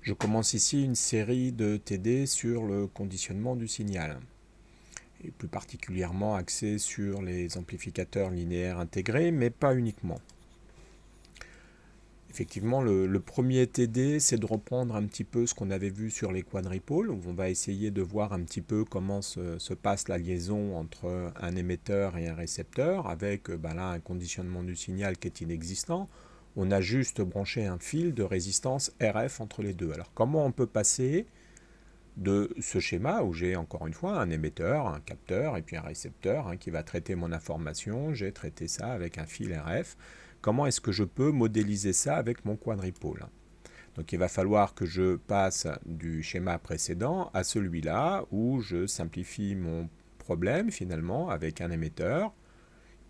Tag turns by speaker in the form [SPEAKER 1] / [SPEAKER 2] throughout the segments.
[SPEAKER 1] Je commence ici une série de TD sur le conditionnement du signal, et plus particulièrement axé sur les amplificateurs linéaires intégrés, mais pas uniquement. Effectivement, le premier TD, c'est de reprendre un petit peu ce qu'on avait vu sur les quadripôles, où on va essayer de voir un petit peu comment se passe la liaison entre un émetteur et un récepteur, avec là un conditionnement du signal qui est inexistant. On a juste branché un fil de résistance RF entre les deux. Alors comment on peut passer de ce schéma où j'ai encore une fois un émetteur, un capteur et puis un récepteur qui va traiter mon information, j'ai traité ça avec un fil RF. Comment est-ce que je peux modéliser ça avec mon quadripôle? Donc il va falloir que je passe du schéma précédent à celui-là où je simplifie mon problème finalement avec un émetteur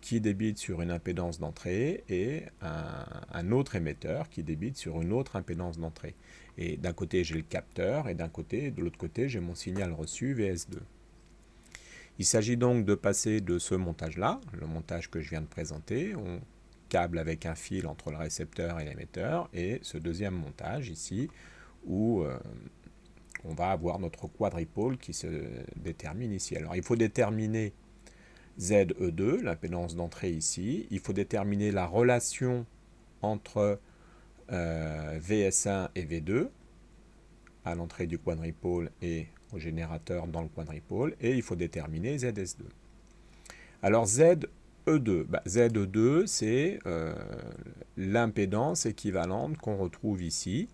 [SPEAKER 1] qui débite sur une impédance d'entrée et un autre émetteur qui débite sur une autre impédance d'entrée. Et d'un côté j'ai le capteur et de l'autre côté j'ai mon signal reçu VS2. Il s'agit donc de passer de ce montage-là, le montage que je viens de présenter, on câble avec un fil entre le récepteur et l'émetteur, et ce deuxième montage ici où on va avoir notre quadripôle qui se détermine ici. Alors il faut déterminer ZE2, l'impédance d'entrée ici. Il faut déterminer la relation entre VS1 et V2 à l'entrée du quadripôle et au générateur dans le quadripôle. Et il faut déterminer ZS2. Alors ZE2, ZE2 c'est l'impédance équivalente qu'on retrouve ici.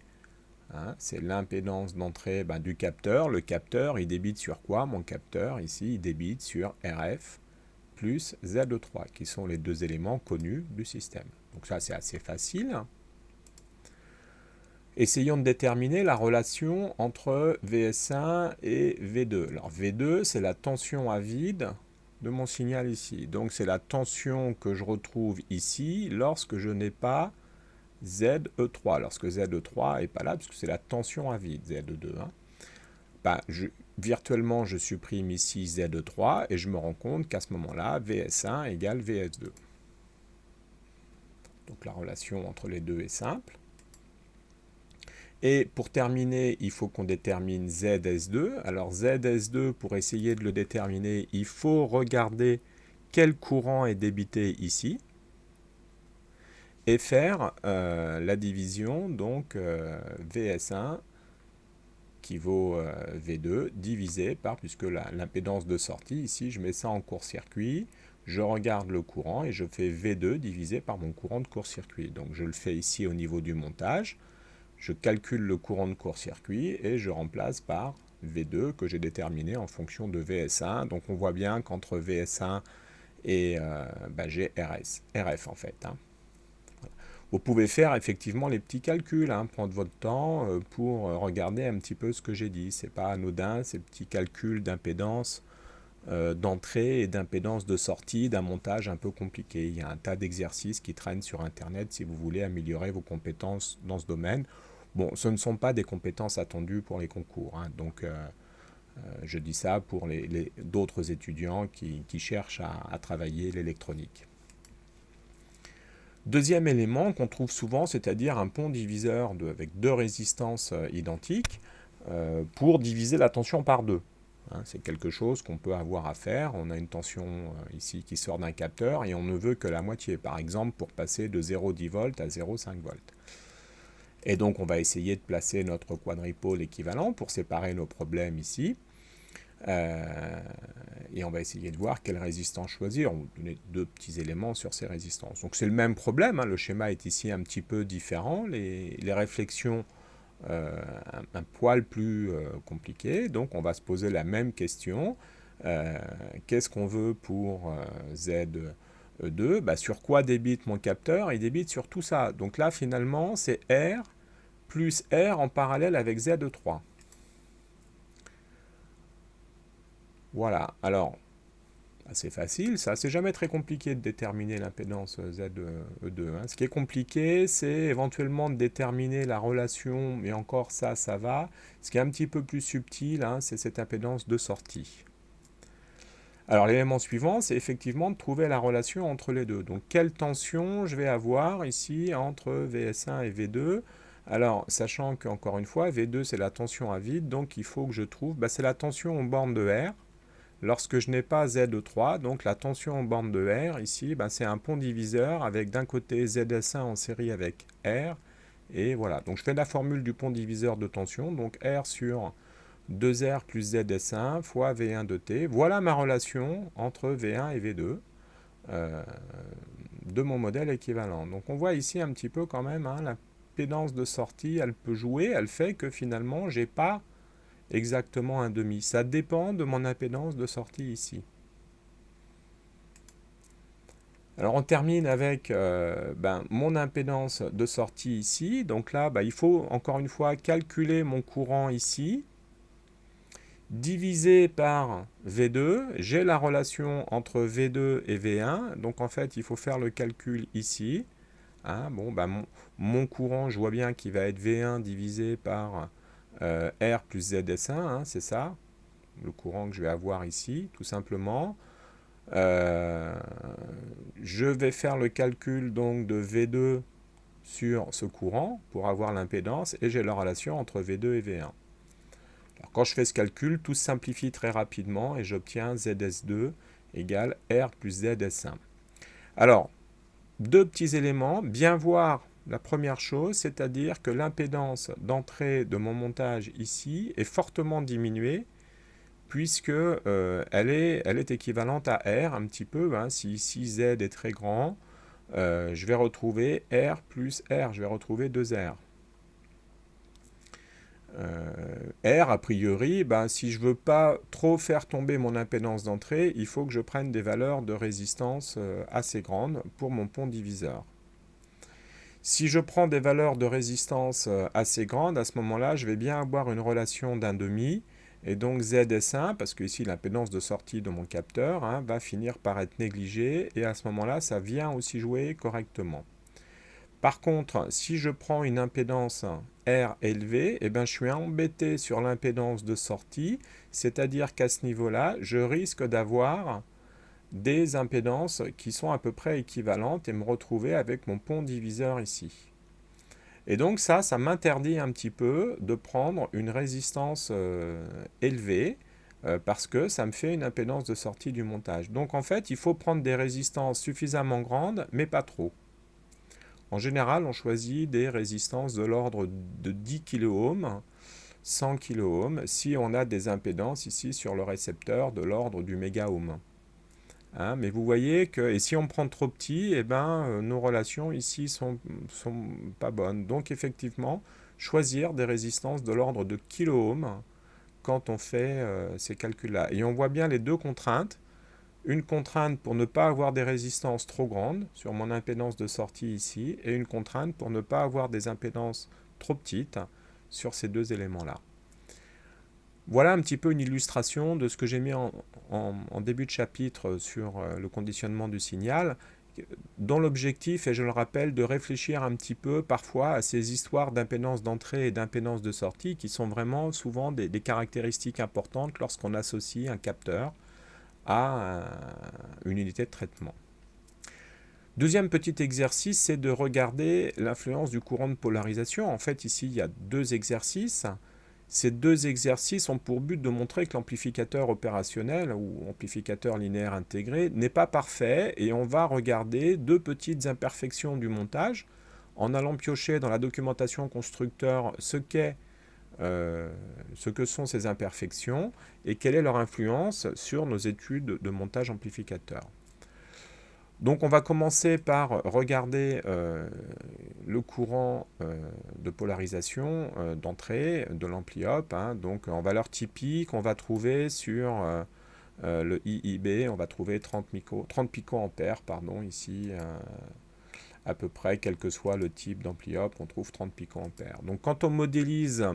[SPEAKER 1] C'est l'impédance d'entrée du capteur. Le capteur, il débite sur quoi? Mon capteur, ici, il débite sur RF plus ZE3, qui sont les deux éléments connus du système. Donc ça, c'est assez facile. Essayons de déterminer la relation entre VS1 et V2. Alors V2, c'est la tension à vide de mon signal ici. Donc c'est la tension que je retrouve ici lorsque je n'ai pas ZE3. Lorsque ZE3 n'est pas là, puisque c'est la tension à vide, ZE2. Virtuellement, je supprime ici ZE3 et je me rends compte qu'à ce moment-là, VS1 égale VS2. Donc la relation entre les deux est simple. Et pour terminer, il faut qu'on détermine ZS2. Alors ZS2, pour essayer de le déterminer, il faut regarder quel courant est débité ici et faire la division, donc VS1 qui vaut V2 divisé par, puisque l'impédance de sortie, ici je mets ça en court-circuit, je regarde le courant et je fais V2 divisé par mon courant de court-circuit. Donc je le fais ici au niveau du montage, je calcule le courant de court-circuit et je remplace par V2 que j'ai déterminé en fonction de VS1. Donc on voit bien qu'entre VS1 et j'ai RF en fait. Vous pouvez faire effectivement les petits calculs, prendre votre temps pour regarder un petit peu ce que j'ai dit. C'est pas anodin, ces petits calculs d'impédance d'entrée et d'impédance de sortie d'un montage un peu compliqué. Il y a un tas d'exercices qui traînent sur Internet si vous voulez améliorer vos compétences dans ce domaine. Bon, ce ne sont pas des compétences attendues pour les concours, donc je dis ça pour d'autres étudiants qui cherchent à travailler l'électronique. Deuxième élément qu'on trouve souvent, c'est-à-dire un pont diviseur avec deux résistances identiques pour diviser la tension par deux. C'est quelque chose qu'on peut avoir à faire. On a une tension ici qui sort d'un capteur et on ne veut que la moitié, par exemple, pour passer de 0,10 volts à 0,5 volts. Et donc on va essayer de placer notre quadripôle équivalent pour séparer nos problèmes ici. Et on va essayer de voir quelle résistance choisir. On va donner deux petits éléments sur ces résistances. Donc c'est le même problème, le schéma est ici un petit peu différent, les réflexions un poil plus compliquées, donc on va se poser la même question. Qu'est-ce qu'on veut pour ZE2? Sur quoi débite mon capteur? Il débite sur tout ça. Donc là finalement c'est R plus R en parallèle avec ZE3. Voilà, alors, c'est facile, ça, c'est jamais très compliqué de déterminer l'impédance ZE2. Ce qui est compliqué, c'est éventuellement de déterminer la relation, mais encore ça va. Ce qui est un petit peu plus subtil, c'est cette impédance de sortie. Alors l'élément suivant, c'est effectivement de trouver la relation entre les deux. Donc quelle tension je vais avoir ici entre VS1 et V2? Alors, sachant qu'encore une fois, V2 c'est la tension à vide, donc il faut que je trouve, c'est la tension en borne de R. Lorsque je n'ai pas Z3, donc la tension en borne de R, ici, c'est un pont diviseur avec d'un côté ZS1 en série avec R, et voilà. Donc je fais la formule du pont diviseur de tension, donc R sur 2R plus ZS1 fois V1 de T. Voilà ma relation entre V1 et V2 de mon modèle équivalent. Donc on voit ici un petit peu quand même, l'impédance de sortie, elle peut jouer, elle fait que finalement, j'ai pas exactement un demi. Ça dépend de mon impédance de sortie ici. Alors on termine avec mon impédance de sortie ici. Donc là, il faut encore une fois calculer mon courant ici, divisé par V2. J'ai la relation entre V2 et V1. Donc en fait, il faut faire le calcul ici. Mon courant, je vois bien qu'il va être V1 divisé par R plus ZS1, c'est ça, le courant que je vais avoir ici, tout simplement. Je vais faire le calcul donc de V2 sur ce courant pour avoir l'impédance et j'ai la relation entre V2 et V1. Alors, quand je fais ce calcul, tout se simplifie très rapidement et j'obtiens ZS2 égale R plus ZS1. Alors, deux petits éléments, bien voir la première chose, c'est-à-dire que l'impédance d'entrée de mon montage ici est fortement diminuée puisque elle est équivalente à R un petit peu. Si ici Z est très grand, je vais retrouver R plus R, je vais retrouver 2R. R, a priori, si je ne veux pas trop faire tomber mon impédance d'entrée, il faut que je prenne des valeurs de résistance assez grandes pour mon pont diviseur. Si je prends des valeurs de résistance assez grandes, à ce moment-là, je vais bien avoir une relation d'un demi, et donc ZS1, parce que ici l'impédance de sortie de mon capteur va finir par être négligée, et à ce moment-là, ça vient aussi jouer correctement. Par contre, si je prends une impédance R élevée, je suis embêté sur l'impédance de sortie, c'est-à-dire qu'à ce niveau-là, je risque d'avoir des impédances qui sont à peu près équivalentes et me retrouver avec mon pont diviseur ici. Et donc ça m'interdit un petit peu de prendre une résistance élevée parce que ça me fait une impédance de sortie du montage. Donc en fait, il faut prendre des résistances suffisamment grandes, mais pas trop. En général, on choisit des résistances de l'ordre de 10 kΩ, 100 kΩ, si on a des impédances ici sur le récepteur de l'ordre du mégaohm. Mais vous voyez que, et si on prend trop petit, nos relations ici sont pas bonnes. Donc effectivement, choisir des résistances de l'ordre de kiloohm quand on fait ces calculs-là. Et on voit bien les deux contraintes. Une contrainte pour ne pas avoir des résistances trop grandes sur mon impédance de sortie ici, et une contrainte pour ne pas avoir des impédances trop petites sur ces deux éléments-là. Voilà un petit peu une illustration de ce que j'ai mis en début de chapitre sur le conditionnement du signal, dont l'objectif est, je le rappelle, de réfléchir un petit peu parfois à ces histoires d'impédance d'entrée et d'impédance de sortie qui sont vraiment souvent des caractéristiques importantes lorsqu'on associe un capteur à une unité de traitement. Deuxième petit exercice, c'est de regarder l'influence du courant de polarisation. En fait, ici, il y a deux exercices. Ces deux exercices ont pour but de montrer que l'amplificateur opérationnel ou amplificateur linéaire intégré n'est pas parfait et on va regarder deux petites imperfections du montage en allant piocher dans la documentation constructeur ce que sont ces imperfections et quelle est leur influence sur nos études de montage amplificateur. Donc on va commencer par regarder le courant de polarisation d'entrée de l'ampli-op. Donc en valeur typique, on va trouver sur le IIB, on va trouver 30 picoampères, ici à peu près, quel que soit le type d'ampli-op, on trouve 30 picoampères. Donc quand on modélise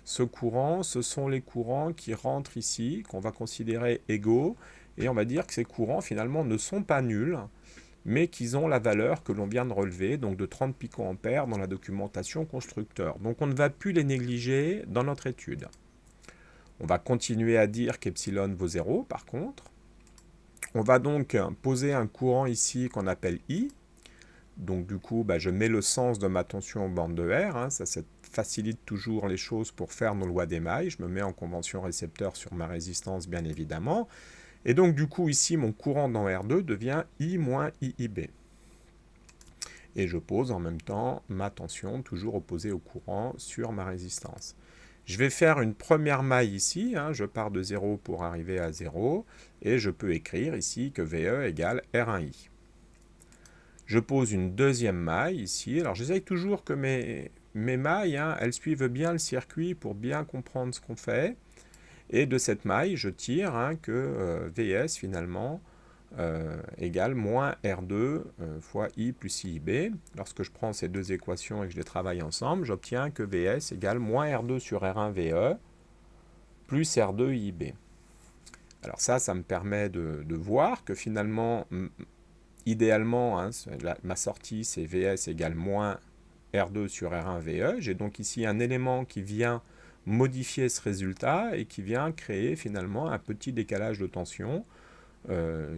[SPEAKER 1] ce courant, ce sont les courants qui rentrent ici, qu'on va considérer égaux, et on va dire que ces courants finalement ne sont pas nuls, mais qu'ils ont la valeur que l'on vient de relever, donc de 30 picoampères dans la documentation constructeur. Donc on ne va plus les négliger dans notre étude. On va continuer à dire qu'epsilon vaut 0 par contre. On va donc poser un courant ici qu'on appelle I. Donc du coup, je mets le sens de ma tension en bande de R. Ça, c'est facilite toujours les choses pour faire nos lois d'émail. Je me mets en convention récepteur sur ma résistance, bien évidemment. Et donc, du coup, ici, mon courant dans R2 devient I moins IIB. Et je pose en même temps ma tension, toujours opposée au courant, sur ma résistance. Je vais faire une première maille ici, hein, je pars de 0 pour arriver à 0, et je peux écrire ici que VE égale R1I. Je pose une deuxième maille ici, alors j'essaye toujours que mes mailles, hein, elles suivent bien le circuit pour bien comprendre ce qu'on fait, et de cette maille, je tire hein, que VS finalement égale moins R2 fois I plus IB. Lorsque je prends ces deux équations et que je les travaille ensemble, j'obtiens que VS égale moins R2 sur R1 VE plus R2 IB. Alors ça me permet de voir que finalement, idéalement, hein, ma sortie c'est VS égale moins R2 sur R1 VE. J'ai donc ici un élément qui vient modifier ce résultat et qui vient créer finalement un petit décalage de tension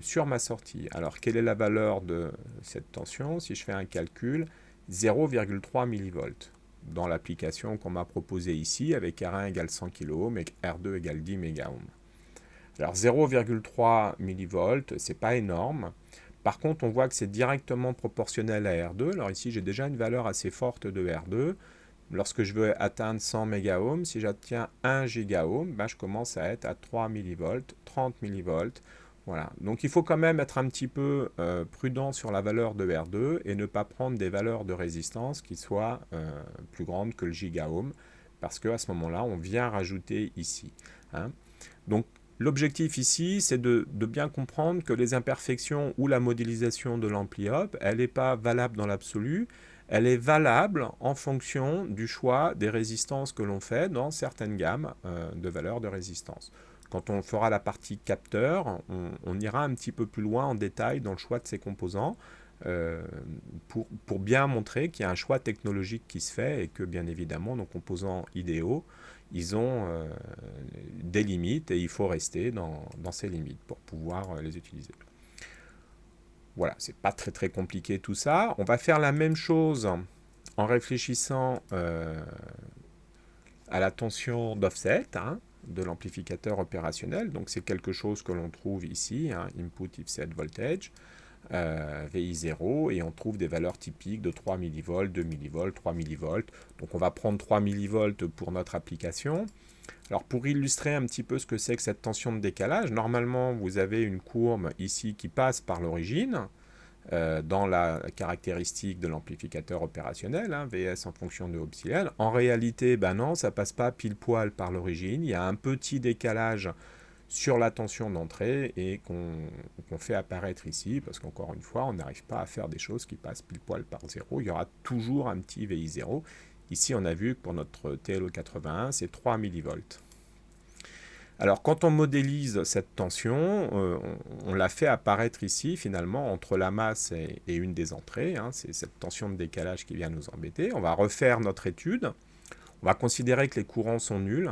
[SPEAKER 1] sur ma sortie. Alors, quelle est la valeur de cette tension? Si je fais un calcul, 0,3 mV dans l'application qu'on m'a proposée ici, avec R1 égale 100 kΩ et R2 égale 10 MΩ. Alors, 0,3 mV, c'est pas énorme. Par contre, on voit que c'est directement proportionnel à R2. Alors ici, j'ai déjà une valeur assez forte de R2. Lorsque je veux atteindre 100 MΩ, si j'atteins 1 GΩ, ben je commence à être à 3 mV, 30 mV. Voilà. Donc il faut quand même être un petit peu prudent sur la valeur de R2 et ne pas prendre des valeurs de résistance qui soient plus grandes que le gigaohm, parce qu'à ce moment-là, on vient rajouter ici. Hein. Donc l'objectif ici, c'est de bien comprendre que les imperfections ou la modélisation de l'ampli-op, elle n'est pas valable dans l'absolu, elle est valable en fonction du choix des résistances que l'on fait dans certaines gammes de valeurs de résistance. Quand on fera la partie capteur, on ira un petit peu plus loin en détail dans le choix de ces composants pour bien montrer qu'il y a un choix technologique qui se fait et que bien évidemment nos composants idéaux, ils ont des limites et il faut rester dans ces limites pour pouvoir les utiliser. Voilà, c'est pas très compliqué tout ça. On va faire la même chose en réfléchissant à la tension d'offset hein, de l'amplificateur opérationnel. Donc c'est quelque chose que l'on trouve ici, hein, input offset voltage, VI0, et on trouve des valeurs typiques de 3 mV, 2 mV, 3 mV. Donc on va prendre 3 mV pour notre application. Alors pour illustrer un petit peu ce que c'est que cette tension de décalage, normalement vous avez une courbe ici qui passe par l'origine dans la caractéristique de l'amplificateur opérationnel, hein, VS en fonction de epsilon. En réalité, ben non, ça ne passe pas pile poil par l'origine, il y a un petit décalage sur la tension d'entrée et qu'on fait apparaître ici, parce qu'encore une fois, on n'arrive pas à faire des choses qui passent pile poil par 0, il y aura toujours un petit VI0. Ici, on a vu que pour notre TLE81, c'est 3 mV. Alors, quand on modélise cette tension, on la fait apparaître ici, finalement, entre la masse et une des entrées. Hein, c'est cette tension de décalage qui vient nous embêter. On va refaire notre étude. On va considérer que les courants sont nuls.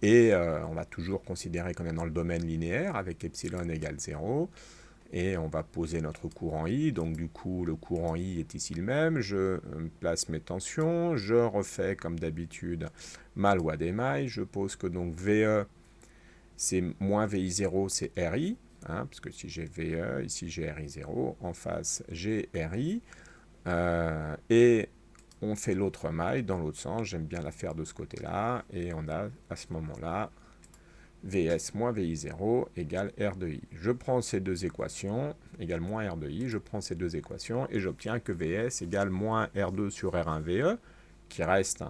[SPEAKER 1] Et on va toujours considérer qu'on est dans le domaine linéaire, avec epsilon égale 0. Et on va poser notre courant I, donc du coup le courant I est ici le même, je place mes tensions, je refais comme d'habitude ma loi d'émail, je pose que donc VE c'est moins VI0 c'est RI, hein, parce que si j'ai VE, ici j'ai RI0, en face j'ai RI, et on fait l'autre maille dans l'autre sens, j'aime bien la faire de ce côté-là, et on a à ce moment-là VS moins VI0 égale R de I. Je prends ces deux équations, égale moins R de I, je prends ces deux équations et j'obtiens que VS égale moins R2 sur R1 VE, qui reste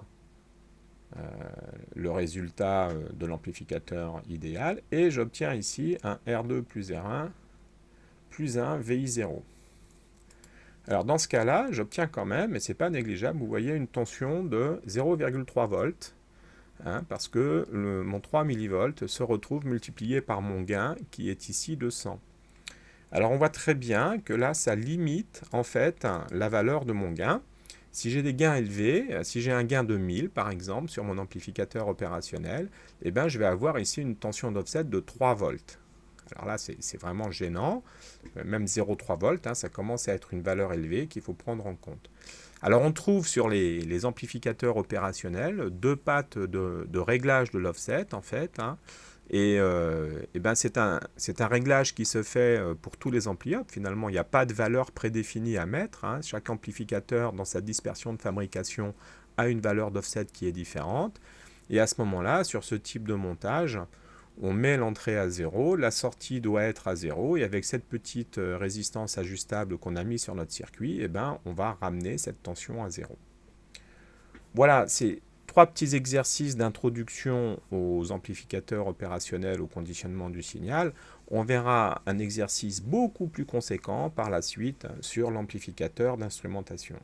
[SPEAKER 1] le résultat de l'amplificateur idéal, et j'obtiens ici un R2 plus R1 plus un VI0. Alors dans ce cas-là, j'obtiens quand même, et c'est pas négligeable, vous voyez une tension de 0,3 volts, hein, parce que mon 3 mV se retrouve multiplié par mon gain qui est ici de 100. Alors on voit très bien que là ça limite en fait la valeur de mon gain. Si j'ai des gains élevés, si j'ai un gain de 1000 par exemple sur mon amplificateur opérationnel, eh ben, je vais avoir ici une tension d'offset de 3 volts. Alors là c'est vraiment gênant, même 0,3 volts, hein, ça commence à être une valeur élevée qu'il faut prendre en compte. Alors on trouve sur les amplificateurs opérationnels deux pattes de réglage de l'offset en fait, hein. Et ben c'est un réglage qui se fait pour tous les ampli up. Finalement, il n'y a pas de valeur prédéfinie à mettre, hein. Chaque amplificateur, dans sa dispersion de fabrication, a une valeur d'offset qui est différente. Et à ce moment-là, sur ce type de montage, on met l'entrée à 0, la sortie doit être à 0, et avec cette petite résistance ajustable qu'on a mis sur notre circuit, eh ben, on va ramener cette tension à 0. Voilà, c'est 3 petits exercices d'introduction aux amplificateurs opérationnels au conditionnement du signal. On verra un exercice beaucoup plus conséquent par la suite sur l'amplificateur d'instrumentation.